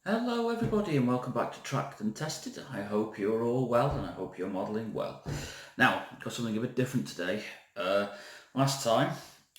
Hello everybody and welcome back to Tracked and Tested. I hope you're all well and I hope you're modelling well. Now, I've got something a bit different today. Last time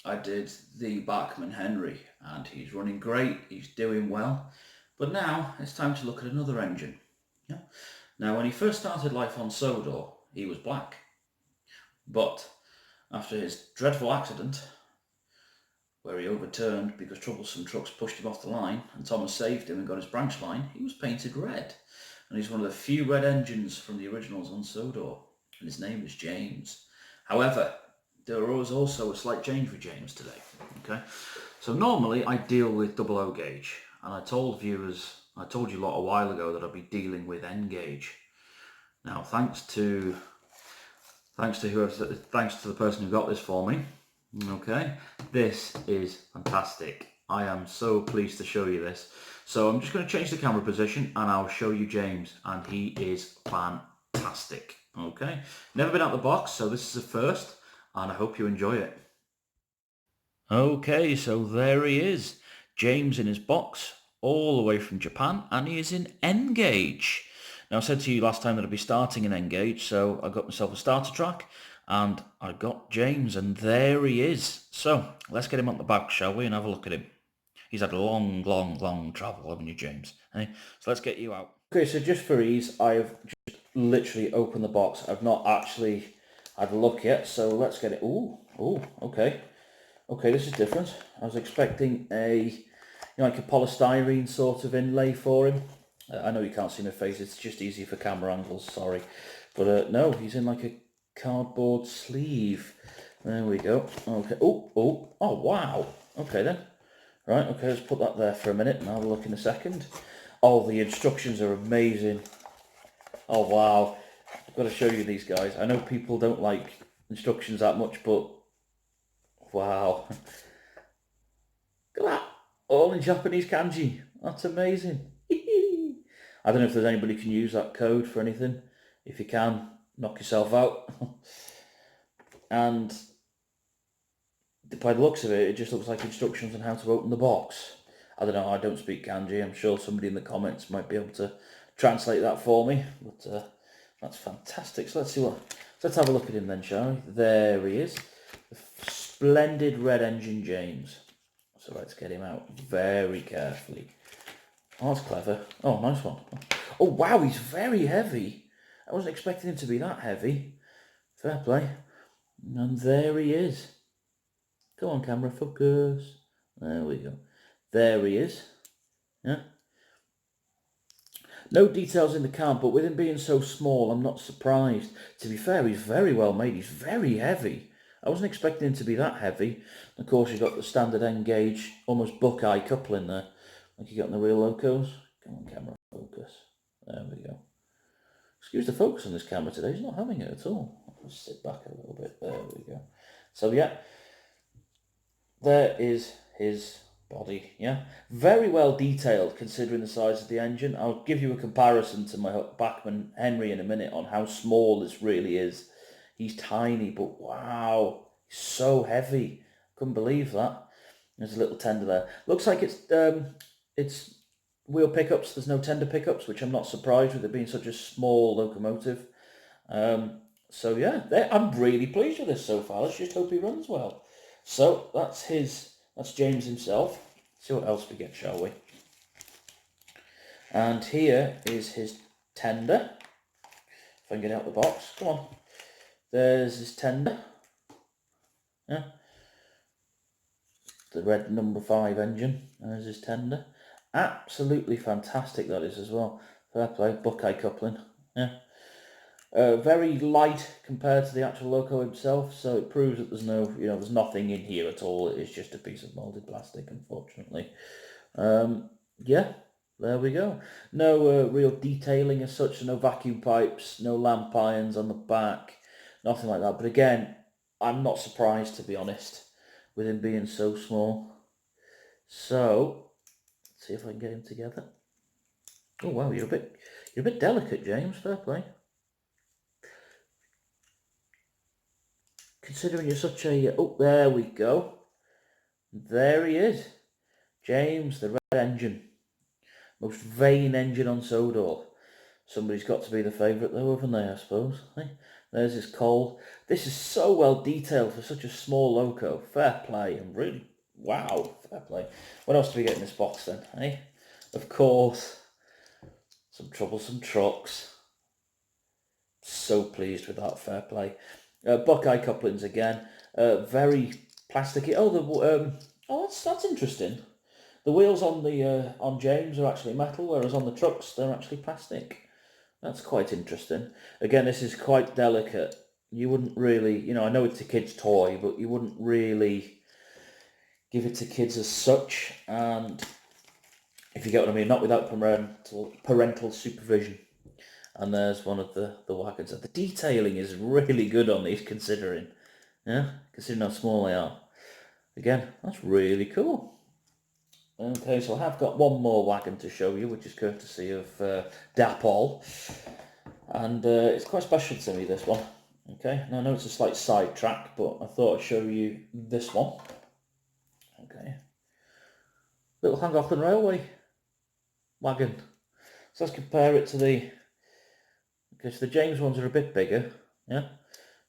I did the Bachmann Henry and he's running great, he's doing well. But now it's time to look at another engine. Yeah? Now when he first started life on Sodor, he was black. But after his dreadful accident, where he overturned because troublesome trucks pushed him off the line and Thomas saved him and got his branch line, he was painted red. And he's one of the few red engines from the originals on Sodor, and his name is James. However, there was also a slight change with James today. Okay, so normally I deal with double O gauge, and I told you lot a while ago that I'd be dealing with N gauge. Now, thanks to the person who got this for me. Okay, this is fantastic. I am so pleased to show you this. So I'm just going to change the camera position and I'll show you James, and he is fantastic. Okay, never been out the box, so this is a first and I hope you enjoy it. Okay, so there he is, James in his box, all the way from Japan, and he is in N gauge. Now I said to you last time that I'd be starting in N gauge, so I got myself a starter track and I got James, and there he is. So let's get him on the back, shall we, and have a look at him. He's had a long travel, haven't you, James? Hey? So let's get you out. Okay, so just for ease, I've just literally opened the box. I've not actually had a look yet, so let's get it. Oh, okay. Okay, this is different. I was expecting like a polystyrene sort of inlay for him. I know you can't see my face, it's just easy for camera angles, sorry. But no, he's in like a cardboard sleeve. There we go. Okay. Oh, wow. Okay then. Right, okay, let's put that there for a minute and have a look in a second. Oh, the instructions are amazing. Oh, wow. I've got to show you these guys. I know people don't like instructions that much, but wow. Look at that. All in Japanese kanji. That's amazing. I don't know if there's anybody who can use that code for anything. If you can, knock yourself out. And by the looks of it, it just looks like instructions on how to open the box. I don't know, I don't speak kanji. I'm sure somebody in the comments might be able to translate that for me. But that's fantastic. So let's have a look at him then, shall we? There he is. The splendid red engine James. So let's get him out very carefully. Oh, that's clever. Oh, nice one. Oh, wow, he's very heavy. I wasn't expecting him to be that heavy. Fair play. And there he is. Come on, camera, focus. There we go. There he is. Yeah. No details in the card, but with him being so small, I'm not surprised. To be fair, he's very well made. He's very heavy. I wasn't expecting him to be that heavy. Of course, you've got the standard N gauge, almost Buckeye coupling there, like you got in the real locos. Come on, camera, focus. There we go. Excuse the focus on this camera today. He's not having it at all. I'll just sit back a little bit. There we go. So yeah, there is his body. Yeah, very well detailed considering the size of the engine. I'll give you a comparison to my Bachmann Henry in a minute on how small this really is. He's tiny, but wow, he's so heavy. Couldn't believe that. There's a little tender there. Looks like it's wheel pickups. There's no tender pickups, which I'm not surprised with it being such a small locomotive. So yeah, I'm really pleased with this so far. Let's just hope he runs well. So that's James himself. See what else we get, shall we? And here is his tender. If I can get out the box, come on. There's his tender. Yeah. The red number 5 engine. There's his tender. Absolutely fantastic that is as well. Fair play, Buckeye coupling. Yeah. Very light compared to the actual loco himself, so it proves that there's nothing in here at all. It is just a piece of molded plastic, unfortunately. Yeah, there we go. No real detailing as such, no vacuum pipes, no lamp irons on the back, nothing like that. But again, I'm not surprised, to be honest, with him being so small. So, let's see if I can get him together. Oh wow, you're a bit delicate, James. Fair play. Considering you're such a... Oh, there we go. There he is. James, the red engine. Most vain engine on Sodor. Somebody's got to be the favourite though, haven't they, I suppose? There's his coal. This is so well detailed for such a small loco. Fair play. I'm really, wow, fair play. What else do we get in this box then, eh? Of course, some troublesome trucks. So pleased with that, fair play. Buckeye couplings again. Very plasticky. Oh, that's interesting. The wheels on the on James are actually metal, whereas on the trucks they're actually plastic. That's quite interesting. Again, this is quite delicate. You wouldn't really, I know it's a kid's toy, but you wouldn't really give it to kids as such. And if you get what I mean, not without parental supervision. And there's one of the wagons. The detailing is really good on these, considering how small they are. Again, that's really cool. Okay, so I have got one more wagon to show you, which is courtesy of Dapol. And it's quite special to me, this one. Okay, now I know it's a slight sidetrack, but I thought I'd show you this one. Okay. Little Llangollen Railway wagon. So let's compare it to the... Okay, so the James ones are a bit bigger, yeah?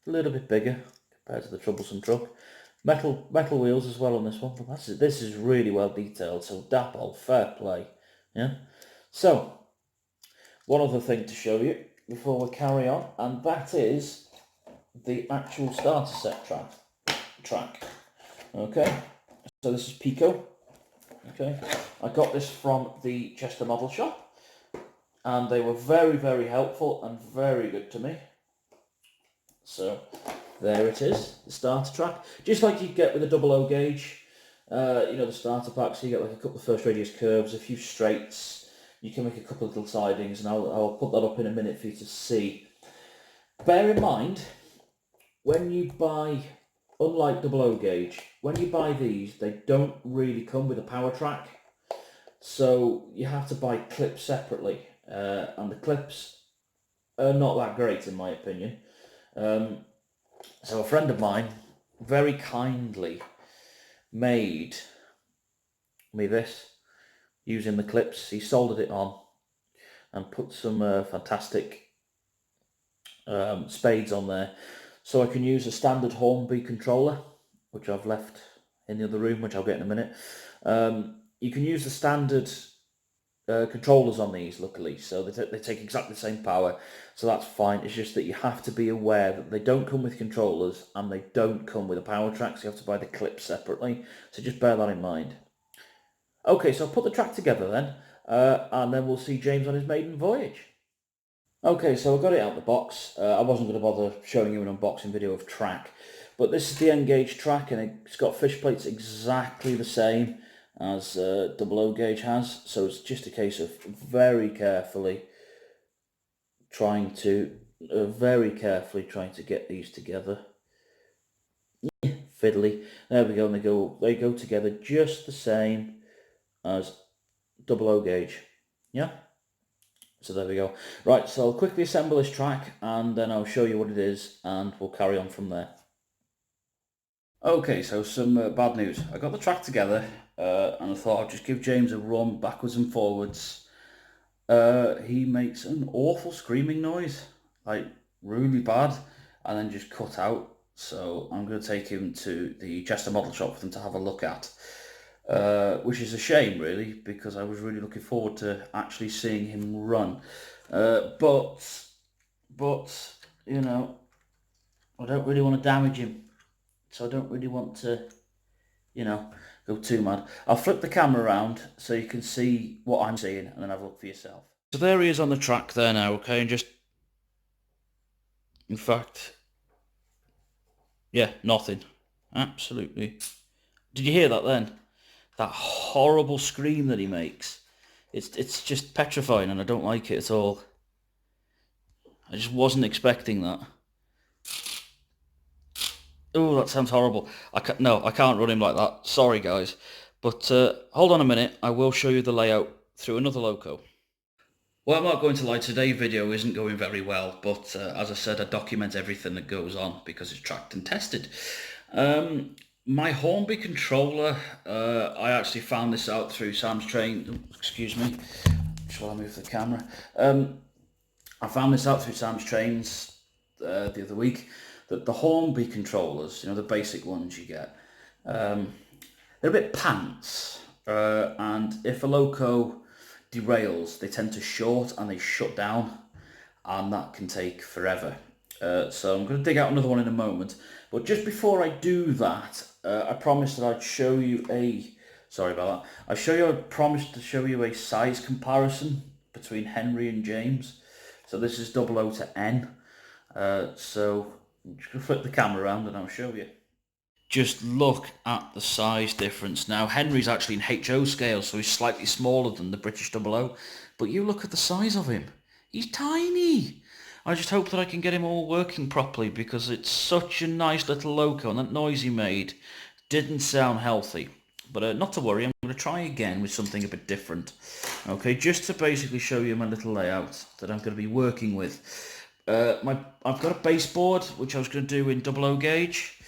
A little bit bigger compared to the troublesome truck. Metal wheels as well on this one, but this is really well detailed, so Dapol, fair play, yeah? So, one other thing to show you before we carry on, and that is the actual starter set track. Okay, so this is Pico. Okay, I got this from the Chester Model Shop, and they were very, very helpful and very good to me. So there it is, the starter track, just like you get with a 00 gauge. The starter pack, so you get like a couple of first radius curves, a few straights. You can make a couple of little sidings, and I'll put that up in a minute for you to see. Bear in mind, when you buy, unlike 00 gauge, when you buy these, they don't really come with a power track. So you have to buy clips separately, and the clips are not that great in my opinion. So a friend of mine very kindly made me this using the clips. He soldered it on and put some fantastic spades on there, so I can use a standard Hornby controller, which I've left in the other room, which I'll get in a minute. You can use the standard controllers on these, luckily, so they take exactly the same power, so that's fine. It's just that you have to be aware that they don't come with controllers and they don't come with a power track, so you have to buy the clips separately, so just bear that in mind. Okay, so I'll put the track together then, and then we'll see James on his maiden voyage. Okay, so I got it out of the box. I wasn't going to bother showing you an unboxing video of track, but this is the N-gauge track, and it's got fish plates exactly the same as 00 gauge has, so it's just a case of very carefully trying to get these together. Fiddly. There we go, and they go together just the same as 00 gauge. Yeah. So there we go. Right, so I'll quickly assemble this track and then I'll show you what it is and we'll carry on from there. Okay, so some bad news. I got the track together and I thought I'd just give James a run backwards and forwards. He makes an awful screaming noise, like really bad, and then just cut out. So I'm going to take him to the Chester Model Shop for them to have a look at. Which is a shame, really, because I was really looking forward to actually seeing him run. But you know, I don't really want to damage him, so I don't really want to, go too mad. I'll flip the camera around so you can see what I'm seeing, and then have a look for yourself. So there he is on the track there now, okay, and just, in fact, yeah, nothing. Absolutely. Did you hear that then? That horrible scream that he makes. It's just petrifying, and I don't like it at all. I just wasn't expecting that. Oh, that sounds horrible. I can't run him like that. Sorry, guys. But hold on a minute. I will show you the layout through another loco. Well, I'm not going to lie. Today's video isn't going very well, but as I said, I document everything that goes on because it's tracked and tested. My Hornby controller, I actually found this out through Sam's Train. Excuse me. just while I move the camera. I found this out through Sam's Trains the other week, that the Hornby controllers, the basic ones you get, they're a bit pants, and if a loco derails, they tend to short and they shut down, and that can take forever. So I'm going to dig out another one in a moment, but just before I do that, I promised that I'd show you sorry about that, I promised to show you a size comparison between Henry and James. So this is 00 to N, so I'm just going to flip the camera around and I'll show you. Just look at the size difference. Now, Henry's actually in HO scale, so he's slightly smaller than the British 00, but you look at the size of him. He's tiny. I just hope that I can get him all working properly, because it's such a nice little loco, and that noise he made didn't sound healthy. But not to worry, I'm going to try again with something a bit different. Okay, just to basically show you my little layout that I'm going to be working with. I've got a baseboard, which I was going to do in 00 gauge.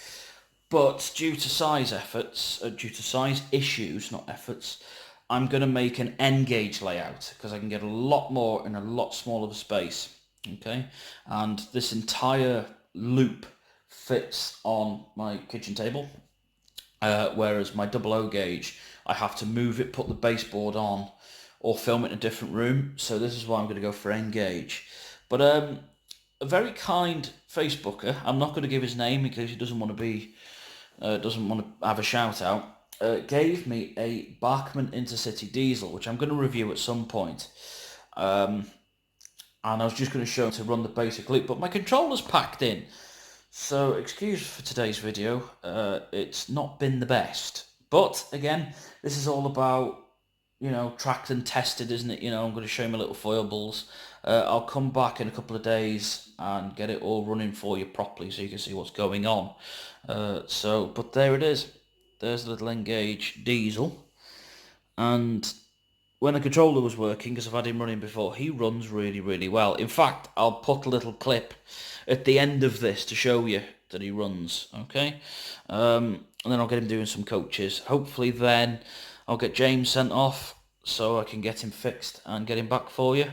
But due to size issues, not efforts, I'm going to make an N gauge layout, because I can get a lot more in a lot smaller space. Okay, and this entire loop fits on my kitchen table, whereas my 00 gauge, I have to move it, put the baseboard on, or film it in a different room. So this is why I'm going to go for N gauge. But a very kind Facebooker, I'm not going to give his name because he doesn't want to have a shout out, gave me a Bachmann Intercity diesel, which I'm going to review at some point. And I was just going to show him to run the basic loop, but my controller's packed in. So excuse for today's video, it's not been the best. But again, this is all about, tracked and tested, isn't it? I'm going to show you my little foibles. I'll come back in a couple of days and get it all running for you properly so you can see what's going on. But there it is. There's the little Engage diesel. And when the controller was working, because I've had him running before, he runs really, really well. In fact, I'll put a little clip at the end of this to show you that he runs, okay? And then I'll get him doing some coaches. Hopefully then I'll get James sent off so I can get him fixed and get him back for you.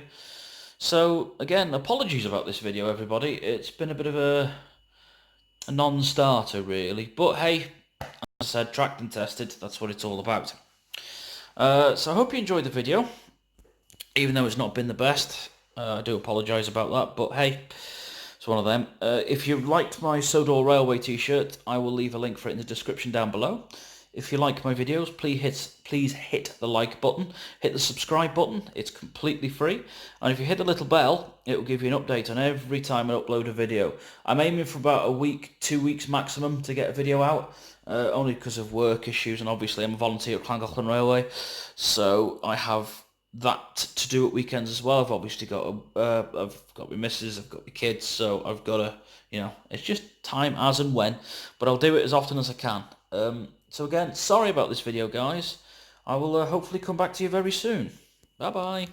So, again, apologies about this video, everybody. It's been a bit of a non-starter, really. But hey, as I said, tracked and tested, that's what it's all about. So I hope you enjoyed the video, even though it's not been the best. I do apologise about that, but hey, it's one of them. If you liked my Sodor Railway t-shirt, I will leave a link for it in the description down below. If you like my videos, please hit the like button, hit the subscribe button, it's completely free. And if you hit the little bell, it will give you an update on every time I upload a video. I'm aiming for about a week, 2 weeks maximum to get a video out, only because of work issues, and obviously I'm a volunteer at Llangollen Railway, so I have that to do at weekends as well. I've obviously got I've got my missus, I've got my kids, so I've got to, it's just time as and when, but I'll do it as often as I can. So again, sorry about this video, guys. I will hopefully come back to you very soon. Bye-bye.